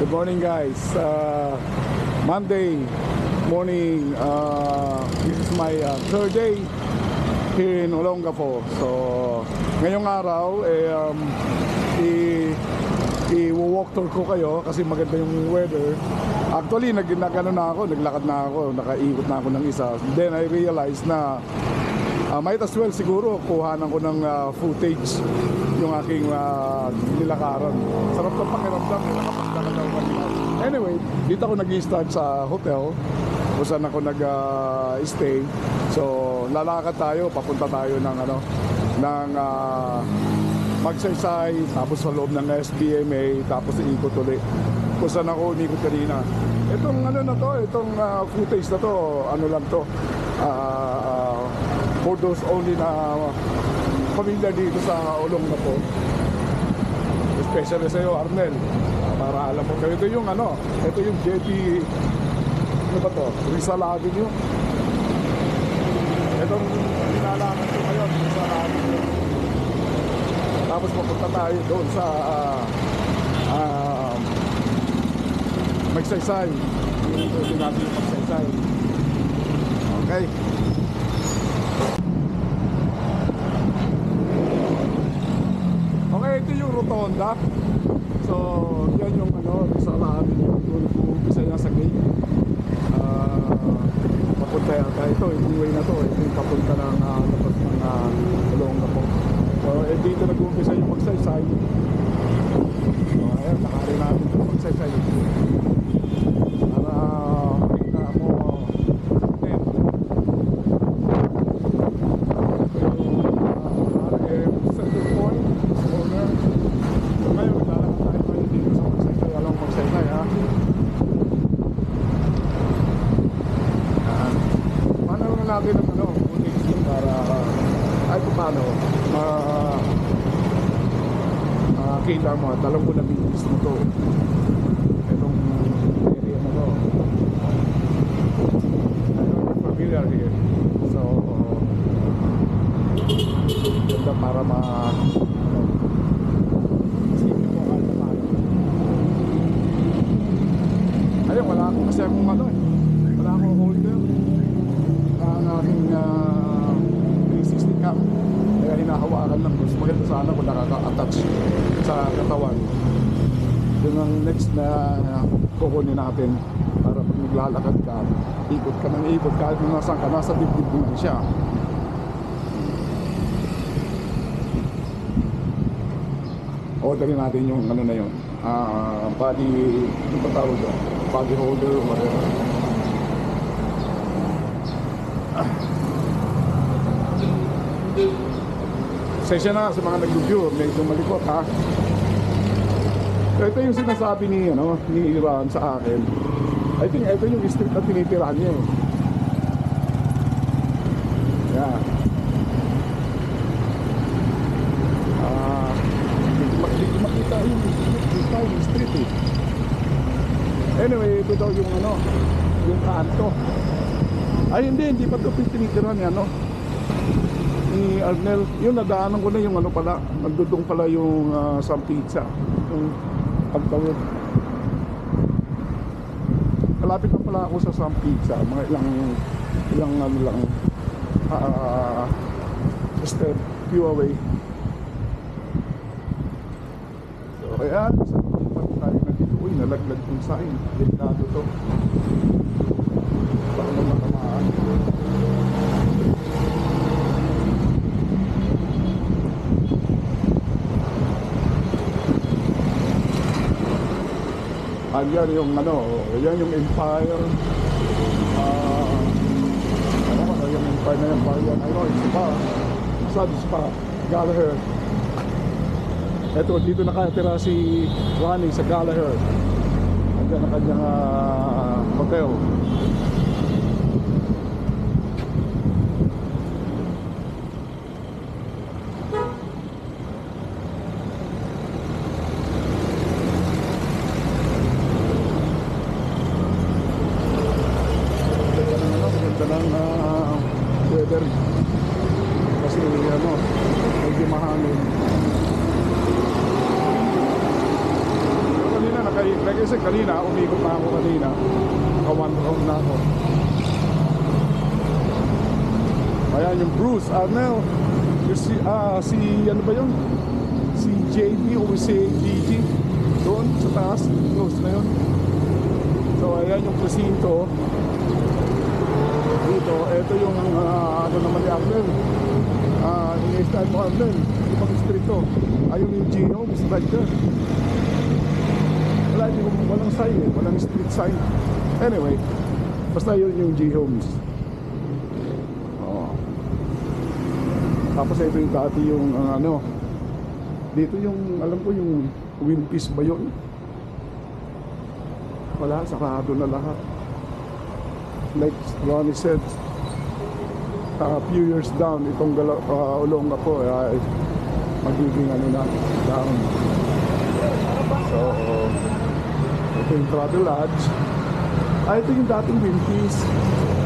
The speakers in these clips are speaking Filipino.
Good morning guys. Monday morning. This is my third day here in Olongapo. So ngayong araw i-walk tour ko kayo kasi maganda yung weather. Actually naglakad na ako, nakaikot na ako ng isa. Then I realized na might as well siguro kuhanan ko ng footage yung aking nilakaran. Sarap ng pakiramdam, nakapaglakad ako. Anyway, dito ako nag-start sa hotel kung saan ako nag-stay. So lalakad tayo, papunta tayo ng Magsaysay, tapos sa loob ng SBMA, tapos iikot ulit kung saan ako inikot kanina. Itong itong footage na to, lang to, for those only na pamilya dito sa Olongapo, especially sa iyo Arnel, para alam mo kayo. Ito yung ito yung Jetty, Rizal Avenue. Itong nilalakad ko ngayon, Rizal Avenue. Tapos papunta tayo doon sa Magsaysay. Ito natin yung Magsaysay. Okay. Okay, ito yung rotonda. So, yan yung Rizal Avenue. Doon umpisa niya sa gate. Papunta yata ito, yung way na to. Ito yung papunta ng labas ng Olongapo. So, dito nag-umpisa yung Magsaysay. So, ayan, nakarin natin yung Magsaysay. Para makita mo center point, corner. So, ngayon, maglalakad tayo ngayon dito sa Magsaysay. Alam mo Magsaysay, ha? Paano naman natin ang footage para ay paano kita mo at alam ko na bilis mo to itong area na to. I know you're familiar here, so ganda para isipin mo kahit na tayo. Ayun, wala akong kasi akong wala akong holder ang aking 360 cam, kaya hinahawakan lang. Mas maganda sana kung nakaka-attach sa katawan. Yun ang next na kukunin natin para pag naglalakad ka, ikot ka ng ikot kahit nasaan ka, nasa dibdib mo siya. Orderin natin yung na yun, body, yung patawag doon, body holder or whatever. Sesya na sa mga nag-review, medyo malikot ha. So, ito yung sinasabi ni Iran sa akin. I think ito yung street na tinitirahan niya eh. Yeah. Hindi makita yung street eh. Anyway, ito daw yung yung kanto. Ay hindi pa ito tinitirahan niya ni Arnel. Yung nadaanan ko na yung pala, nagdudong pala yung Sam Pizza, yung pagtawid. Malapit na pala ako sa Sam Pizza, mga ilang lang step few away. So kaya sa pag tayo na dito, nalaglag yung sign, delikado to, baka naman nakamaan. Yan yung yan yung Empire. Yung Empire na yan, yan. It's Spa, Gallagher. Eto, dito nakatira si Ronnie sa Gallagher. Nandiyan ang kanyang hotel. Weather kasi medyo mahangin. Kanina like I said kanina, umikot na ako kanina. Naka 1 round na ako. Ayan yung Bruce Arnel. Yung si ano ba yun? Si JB o si DG. Doon sa taas. Close na yun. So ayan yung presinto. Dito, ito yung ano naman ni Arnel. In-style mo Arnel. Ibang street to. Ayun yung Gino, Mr. Rider. Walang sign eh. Walang street sign. Anyway, basta yun yung G Homes. Tapos ito yung dati yung ano, dito yung alam ko yung Wind Peace ba yun? Wala, sarado na lahat. Like Ronnie said, a few years down itong Olonga po ay magiging ano na, down. So ito yung Travel Lodge. Ito yung dating Wind Peace.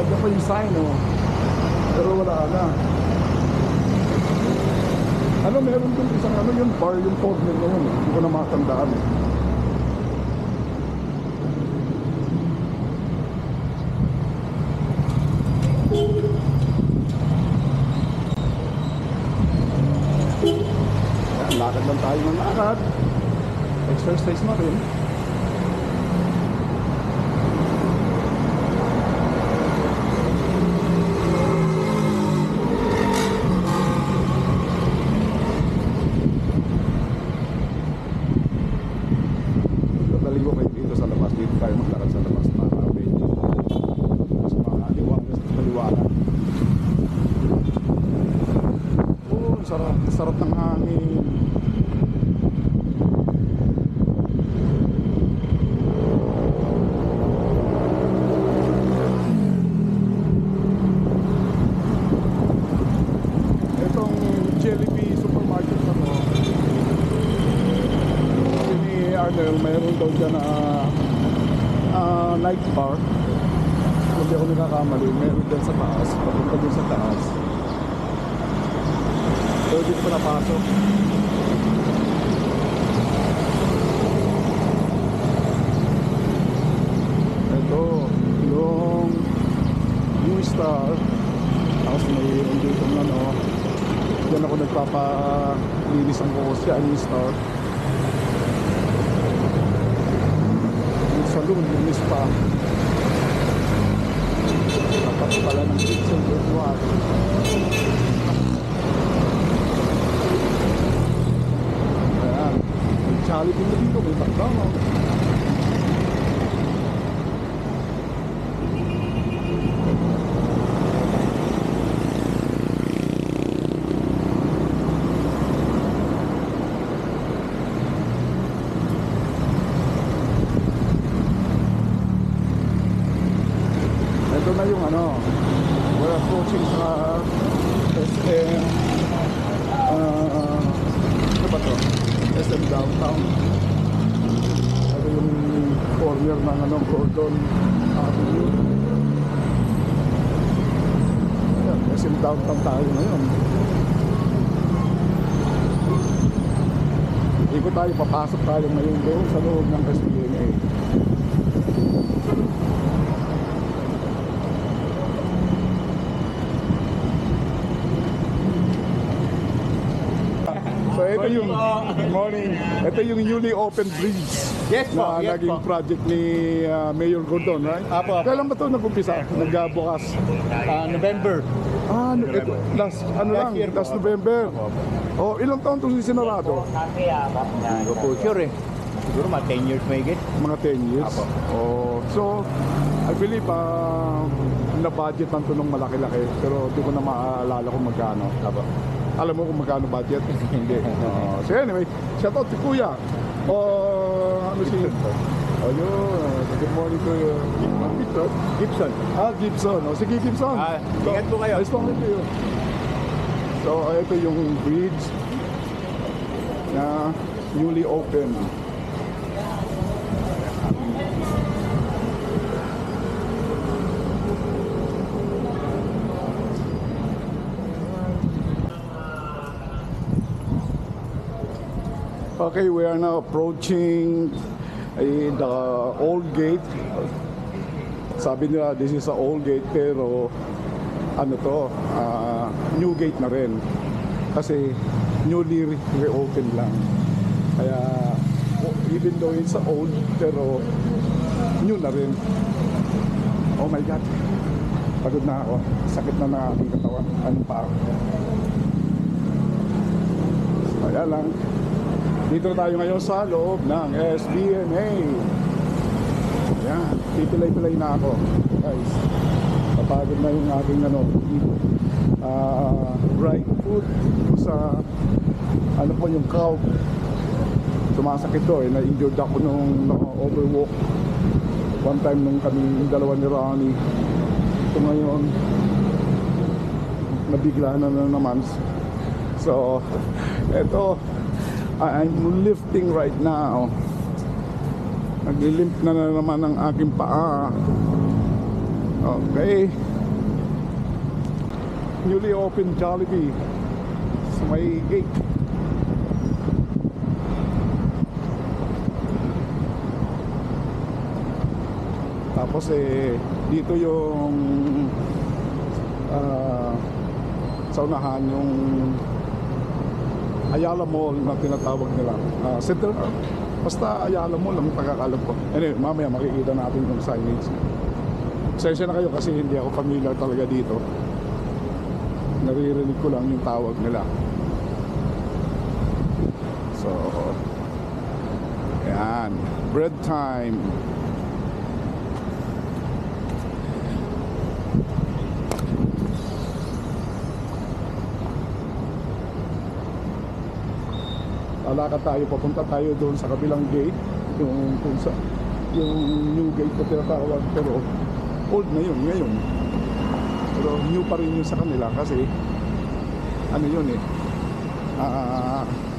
Ito pa yung sign, oh. Pero wala na. Ano, meron dun isang ano yung bar, yung corner na yun. Hindi ko na matandaan. Lakad lang tayo ng lakad. Exercise na rin. Sarap ng hangin. Itong Jollibee supermarket na to, sabi ni Arnel, mayroon daw dyan na night bar. Kung di ako nakakamali, meron dyan sa taas, papunta dyan sa taas. Pero dito pa napasok. Ito, yung U-Star. Tapos mayroon dito ng ano. Diyan ako nagpapalinis ang kukos siya, U-Star. Yung saloon, yung spa. Tapos pala ng pixel virtual. Jollibee na dito, may McDonald's. Ito na yung ano, we're approaching sa SM ano ba to? SM Downtown. Ito yung corner ng ano, Gordon Avenue. Ayan, SM Downtown tayo ngayon. Ikot tayo, papasok tayo ngayon doon sa loob ng SPNA. So ito yung morning. Ito yung newly open bridge. Yes po, Na yes naging po. project ni Mayor Gordon, right? Apo. Kailan ba ito nag-umpisa? Nagbukas? November. Ito, last, ano lang, year po. last November. Oh, ilang taon itong sinarado? Hindi ko po sure eh. Siguro mga 10 years may get. Mga 10 years. Apo. Oh, so, I believe, na-budget man ito ng malaki-laki. Pero hindi ko na maalala kung magkano. Apo. Alam mo kung magkano budget? Hindi. So anyway, shout out to Kuya. Ano si... Ayun, good morning to you. Gibson. Gibson. Sige, Gibson. Ingat po kayo. Nice talking to you. So, ito yung bridge na newly open. Okay, we are now approaching ay the old gate. Sabi nila this is a old gate, pero ano to, new gate na rin. Kasi newly reopen lang. Kaya even though it's old, pero new na rin. Oh my God, pagod na ako. Sakit na na aking katawan. Ano pa ako? Kaya lang, dito tayo ngayon sa loob ng SBMA. Ayan, pipilay-pilay na ako, guys. Papagod na yung aking right foot sa ano po yung calf. Sumasakit to eh, na-injured ako nung overwalk one time nung kami dalawa ni Ronnie. Ito ngayon nabigla na naman. So eto, I'm lifting right now. Nagli-limp na naman ang aking paa. Okay, newly opened Jollibee sa may gate. Tapos dito yung sa unahan yung Ayala Mall na tinatawag nila. Center, basta Ayala Mall ang pagkakalam ko. Anyway, mamaya makikita natin yung signage. Pasensya na kayo kasi hindi ako familiar talaga dito. Naririnig ko lang yung tawag nila. So, ayan, bread time. Lalakad tayo, papunta tayo doon sa kabilang gate, yung new gate na tinatawag, pero old na yun ngayon. Pero new pa rin yun sa kanila kasi ano yun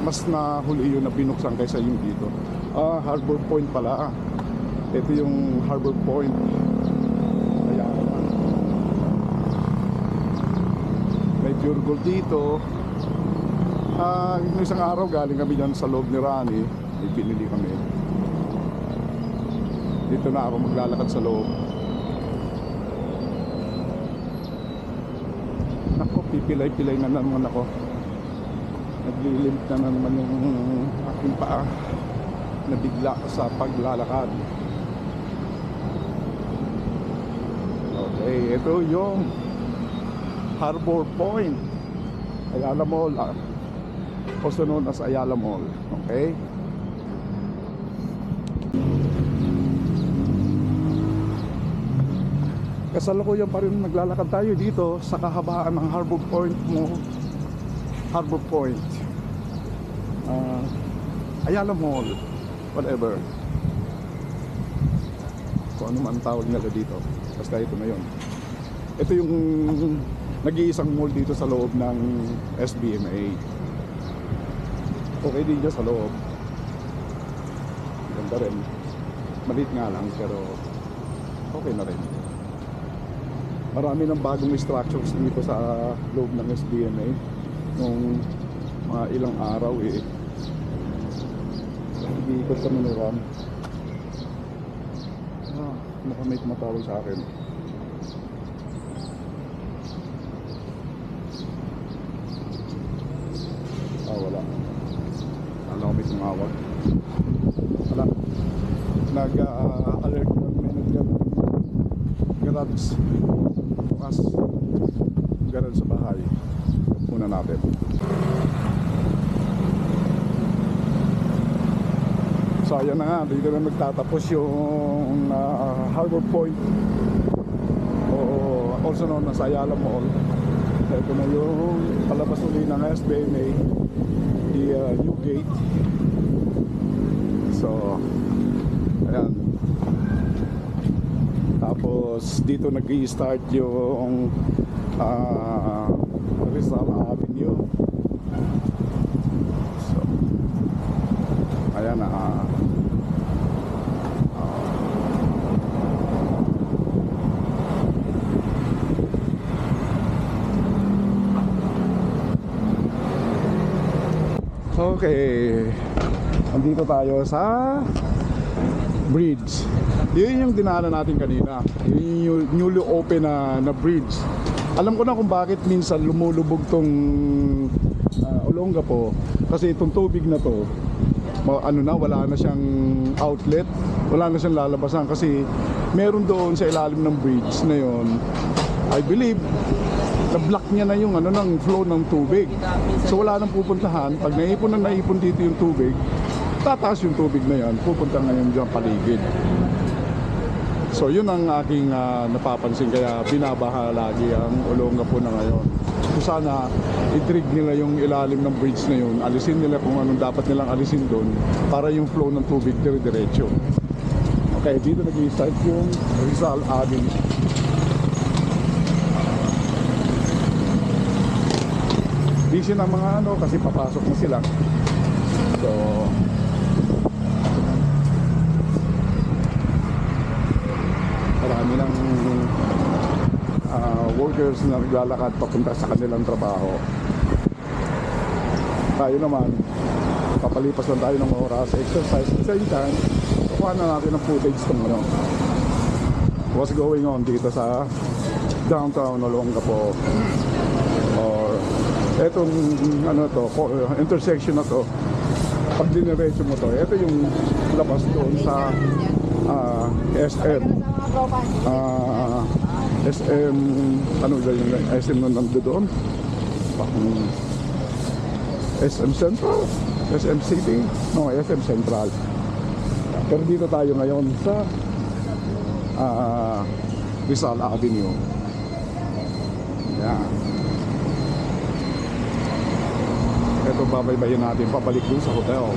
mas nahuli yun na binuksan kaysa yung dito. Harbor Point pala. Ito yung Harbor Point. Kaya may pure gold dito. Isang araw galing kami dyan sa loob ni Rani, may pinili kami. Dito na ako maglalakad sa loob. Ako, pipilay-pilay na naman ako. Naglilimp na naman yung aking paa. Nabigla sa paglalakad. Okay, ito yung Harbor Point, Ayala Mall, also known as Ayala Mall. Okay, kasalukuyan pa rin naglalakad tayo dito sa kahabaan ng Harbor Point Harbor Point, Ayala Mall, whatever kung ano man tawag nila dito, basta ito na yun. Ito yung nag-iisang mall dito sa loob ng SBMA. Okay din dyan sa loob, ganda rin, maliit nga lang pero okay na rin. Marami ng bagong structures dito sa loob ng SBMA nung mga ilang araw nag-iikot kami ni Ram. Mukhang may tumatawag sa akin. Wala. Ano ko may tumawag. Wala. Nag-alert ng manager garage. Bukas garage sa bahay. Muna natin. So ayan na nga, dito na magtatapos yung Harbor Point, o also known as Ayala Mall. Ito na yung palabas uli ng SBMA, the new gate. So ayan, tapos dito nag-i-start yung Rizal Avenue. So ayan na. Okay, andito tayo sa bridge. Yun yung dinaanan natin kanina. Yun yung newly open na bridge. Alam ko na kung bakit minsan lumulubog tong Olongapo. Kasi itong tubig na to, wala na siyang outlet, wala na siyang lalabasan. Kasi meron doon sa ilalim ng bridge na yun, I believe, na-block niya na yung ng flow ng tubig. So wala nang pupuntahan. Pag naipon dito yung tubig, tataas yung tubig na yan, pupunta ngayon dyan paligid. So yun ang aking napapansin, kaya binabaha lagi ang Olongapo na ngayon. So sana i-trig nila yung ilalim ng bridge na yun, alisin nila kung anong dapat nilang alisin doon para yung flow ng tubig dire-diretso. Okay, dito nag-i-start yung Rizal Avenue. Busy ng mga kasi papasok na sila. So marami ng workers na naglalakad papunta sa kanilang trabaho. Tayo naman, papalipas lang tayo ng oras, exercise at the same time, kukuha na natin ng footage ng what's going on dito sa downtown Olongapo, or etong intersection na to. Pag diniretso mo to, ito yung labas doon sa SM SM SM na nandoon, SM Central, SM City, SM Central. Pero dito tayo ngayon sa Rizal Avenue. Yan. Ito, babaybayin natin pabalik dun sa hotel.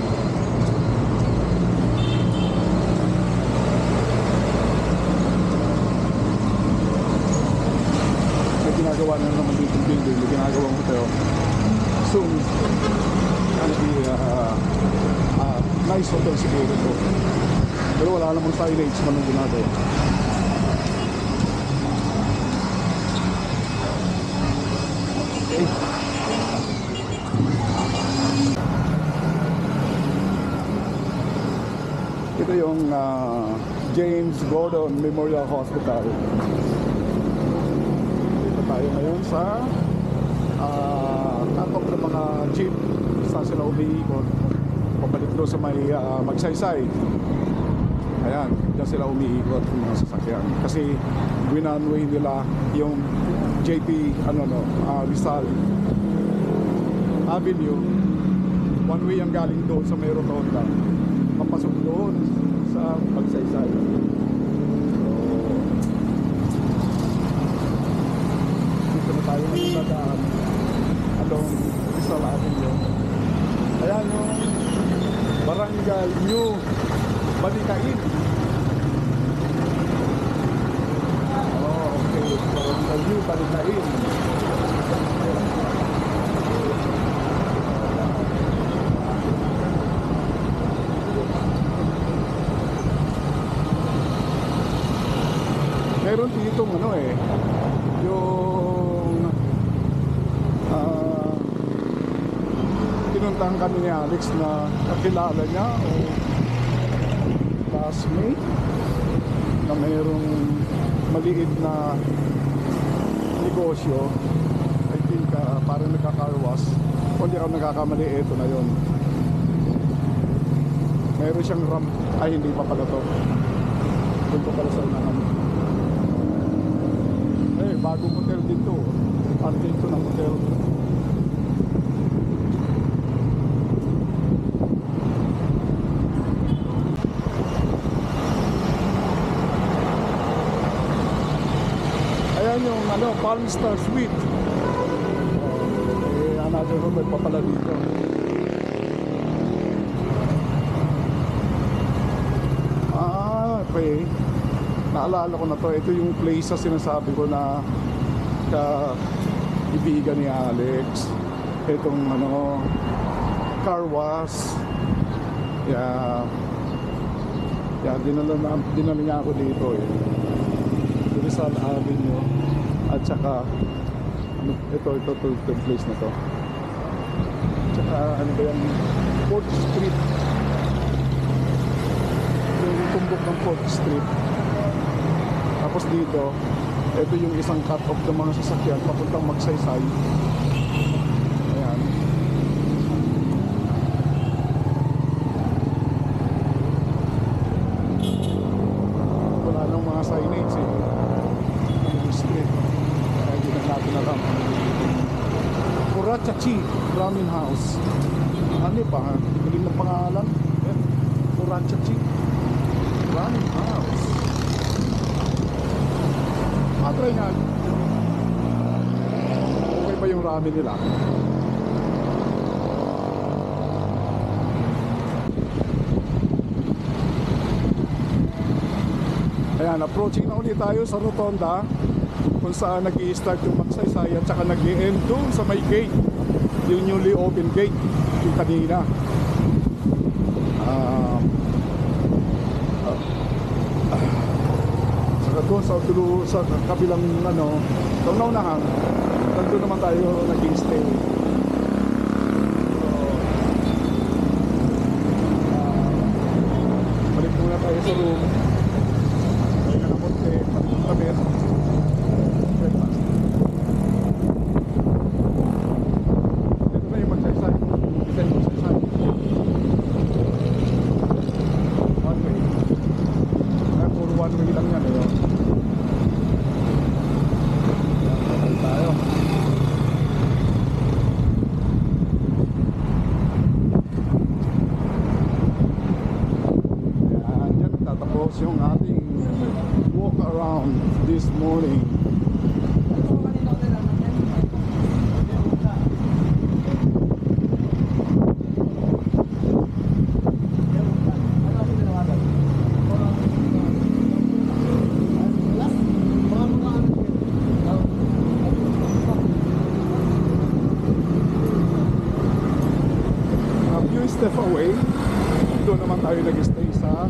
May ginagawa na naman dito building, may ginagawang hotel. Soon, gonna be nice hotel siguro ito. Pero wala namang signage man ang ginagawa. Okay. Ito yung James Gordon Memorial Hospital. Dito tayo ngayon sa tatop ng mga jeep. Saan sila umiikot pabalik doon sa may Magsaysay. Ayan, dyan sila umiikot ng mga sasakyan. Kasi winanway nila yung JP Rizal Avenue. One way ang galing doon sa may rotonda, papasok doon sa Magsaysay. So dito na tayo magdadaan along Rizal Avenue. Ayan yung Barangay New Balikain. Okay, Barangay New Balikain. Meron ditong yung pinuntahan kami ni Alex na kakilala niya o classmate na mayroong maliit na negosyo. I think parang nagkakarwas. Kung di ako nagkakamali, ito na yun. Meron siyang ramp. Ay, hindi pa pala to. Ito pala sa unahan. Bagong hotel dito. Parte ito ng hotel. Ayan yung Palm Star Suite. Another hotel pa pala dito. Okay. Naalala ko na to. Ito yung place na sinasabi ko na kaibigan ni Alex. Itong car wash. Yeah, dinala niya ako dito Rizal Avenue. At saka ito place na to. Tsaka 4th Street. Yung tumbok ng 4th Street. Tapos dito, ito yung isang cut-off ng mga sasakyan papuntang Magsaysay. Ayan. Wala nang mga signage eh. Yung street. Kaya hindi na natin alam. Kurachachi Ramen House. Ano pa ha? Galing ng pangalan. Kurachachi Ramen House. Try nga. Okay ba yung ramen nila? Ayan, approaching na ulit tayo sa Rotonda kung saan nag-i-start yung Magsaysay at saka nag-i-end doon sa may gate, yung newly open gate yung kanina. Doon sa kabilang ano, sa naunahan, doon naman tayo naging stay. Balik muna tayo sa room. Balik na naman balik ng tabi. Breakfast. Dito na yung Magsaysay. Isang Magsaysay. One way. Kaya puro one way lang yan eh. Tayo. Ayan, dyan tatapos yung ating walk around this morning. Step away, doon naman tayo nag-stay sa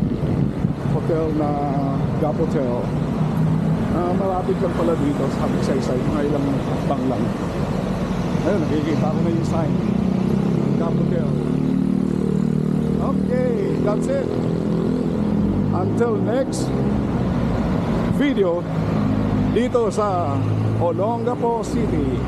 hotel na Gap Hotel. Malapit lang pala dito sa Magsaysay, mga ilang hakbang lang. Ayun, nakikita ko na yung sign, Gap Hotel. Okay, that's it. Until next video dito sa Olongapo City.